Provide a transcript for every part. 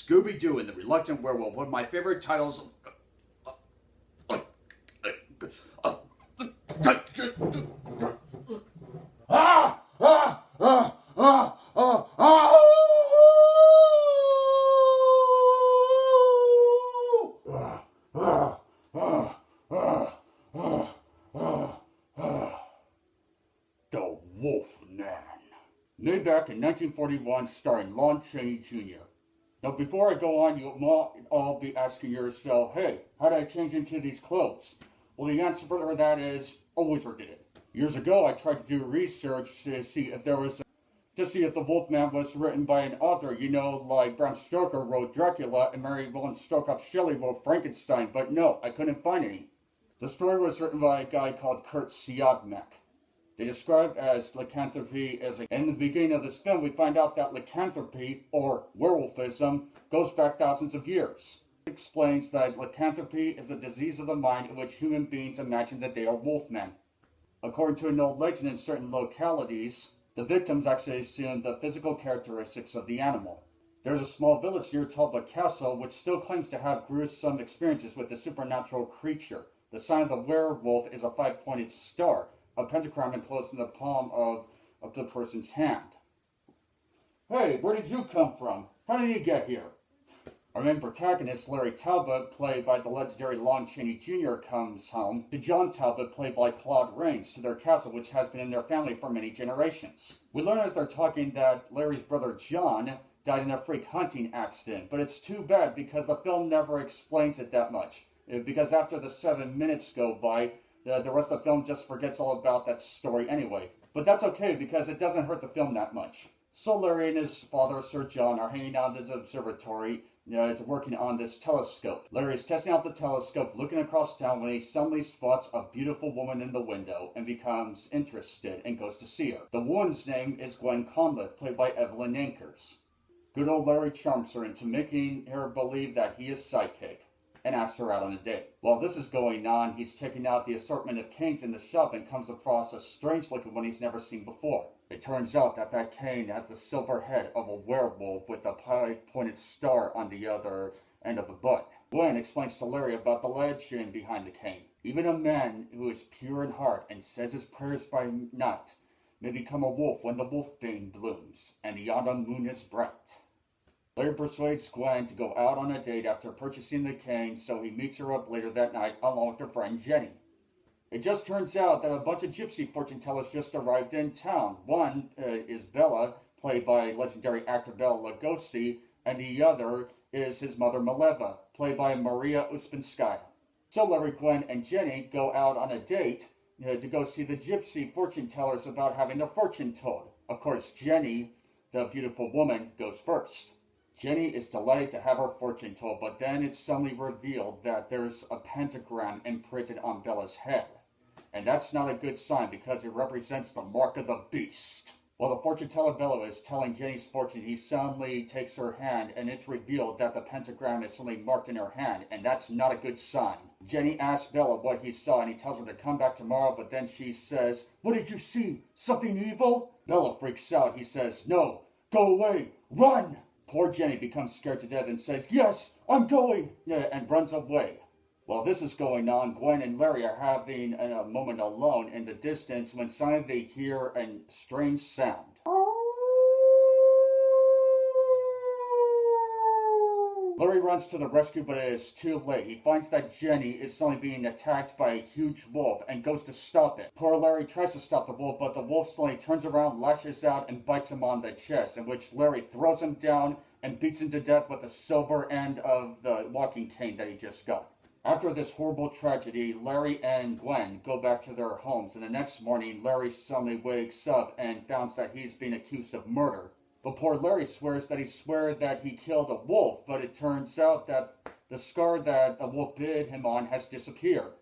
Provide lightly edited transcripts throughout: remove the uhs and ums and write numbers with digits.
Scooby-Doo and the Reluctant Werewolf, one of my favorite titles. Ah! Ah! Ah! Ah! Ah! Ah! The Wolfman. Made back in 1941, starring Lon Chaney Jr. Now, before I go on, you might all be asking yourself, hey, how did I change into these clothes? Well, the answer for that is, always did it. Years ago, I tried to do research to see if the Wolfman was written by an author, like Bram Stoker wrote Dracula and Mary Ellen Stokes Shelley wrote Frankenstein, but no, I couldn't find any. The story was written by a guy called Kurt Siodmak. They describe as lycanthropy in the beginning of this film, we find out that lycanthropy, or werewolfism, goes back thousands of years. It explains that lycanthropy is a disease of the mind in which human beings imagine that they are wolfmen. According to an old legend in certain localities, the victims actually assume the physical characteristics of the animal. There's a small village near Talbot Castle which still claims to have gruesome experiences with the supernatural creature. The sign of the werewolf is a 5-pointed star, a pentagram enclosed in the palm of the person's hand. Hey, where did you come from? How did you get here? Our main protagonist, Larry Talbot, played by the legendary Lon Chaney Jr., comes home to John Talbot, played by Claude Rains, to their castle, which has been in their family for many generations. We learn as they're talking that Larry's brother John died in a freak hunting accident, but it's too bad because the film never explains it that much. Because after the 7 minutes go by, the rest of the film just forgets all about that story anyway. But that's okay because it doesn't hurt the film that much. So Larry and his father, Sir John, are hanging out in his observatory, working on this telescope. Larry is testing out the telescope, looking across town when he suddenly spots a beautiful woman in the window and becomes interested and goes to see her. The woman's name is Gwen Conliffe, played by Evelyn Ankers. Good old Larry charms her into making her believe that he is psychic and asks her out on a date. While this is going on, he's checking out the assortment of canes in the shop and comes across a strange-looking one he's never seen before. It turns out that that cane has the silver head of a werewolf with a 5-pointed star on the other end of the butt. Gwen explains to Larry about the legend behind the cane. Even a man who is pure in heart and says his prayers by night may become a wolf when the wolfbane blooms and the autumn moon is bright. Larry persuades Gwen to go out on a date after purchasing the cane, so he meets her up later that night along with her friend Jenny. It just turns out that a bunch of gypsy fortune tellers just arrived in town. One is Bella, played by legendary actor Bela Lugosi, and the other is his mother Mileva, played by Maria Uspinskaya. So Larry, Gwen, and Jenny go out on a date to go see the gypsy fortune tellers about having their fortune told. Of course, Jenny, the beautiful woman, goes first. Jenny is delighted to have her fortune told, but then it's suddenly revealed that there's a pentagram imprinted on Bella's head. And that's not a good sign because it represents the mark of the beast. While the fortune teller Bella is telling Jenny's fortune, he suddenly takes her hand and it's revealed that the pentagram is suddenly marked in her hand, and that's not a good sign. Jenny asks Bella what he saw and he tells her to come back tomorrow, but then she says, "What did you see? Something evil?" Bella freaks out. He says, "No, go away, run!" Poor Jenny becomes scared to death and says, "Yes, I'm going," and runs away. While this is going on, Gwen and Larry are having a moment alone in the distance when suddenly they hear a strange sound. Larry runs to the rescue, but it is too late. He finds that Jenny is suddenly being attacked by a huge wolf and goes to stop it. Poor Larry tries to stop the wolf, but the wolf suddenly turns around, lashes out, and bites him on the chest, in which Larry throws him down and beats him to death with the silver end of the walking cane that he just got. After this horrible tragedy, Larry and Gwen go back to their homes, and the next morning, Larry suddenly wakes up and finds that he's being accused of murder. But poor Larry swears that he killed a wolf, but it turns out that the scar that the wolf bit him on has disappeared.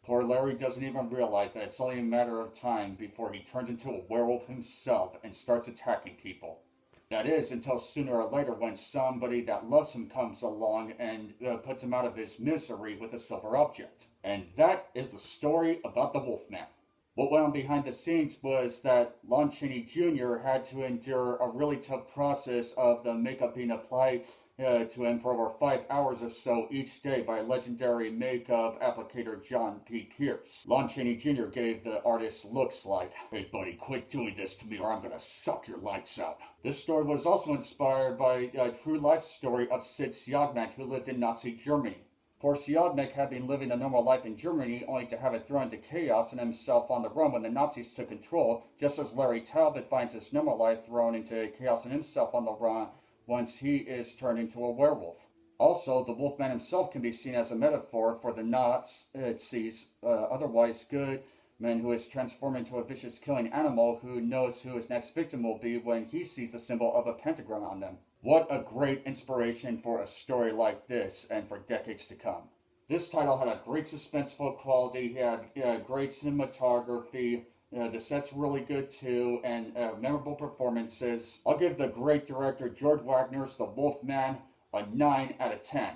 Poor Larry doesn't even realize that it's only a matter of time before he turns into a werewolf himself and starts attacking people. That is, until sooner or later when somebody that loves him comes along and puts him out of his misery with a silver object. And that is the story about the Wolfman. What went on behind the scenes was that Lon Chaney Jr. had to endure a really tough process of the makeup being applied to him for over 5 hours or so each day by legendary makeup applicator John P. Pierce. Lon Chaney Jr. gave the artist looks like, "Hey buddy, quit doing this to me or I'm gonna suck your lights out." This story was also inspired by a true life story of Sid Siagmak, who lived in Nazi Germany. Poor Siodmak had been living a normal life in Germany only to have it thrown into chaos and himself on the run when the Nazis took control, just as Larry Talbot finds his normal life thrown into chaos and himself on the run once he is turned into a werewolf. Also, the Wolfman himself can be seen as a metaphor for the Nazis, otherwise good man who is transformed into a vicious killing animal who knows who his next victim will be when he sees the symbol of a pentagram on them. What a great inspiration for a story like this and for decades to come. This title had a great suspenseful quality, he had great cinematography, the set's really good too, and memorable performances. I'll give the great director George Wagner's The Wolfman a 9 out of 10.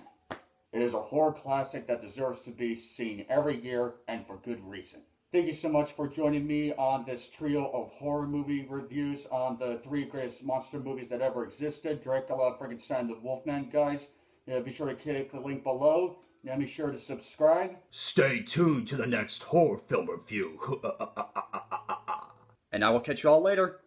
It is a horror classic that deserves to be seen every year and for good reason. Thank you so much for joining me on this trio of horror movie reviews on the 3 greatest monster movies that ever existed, Dracula, Frankenstein, and the Wolfman, guys. Be sure to click the link below, and be sure to subscribe. Stay tuned to the next horror film review. And I will catch you all later.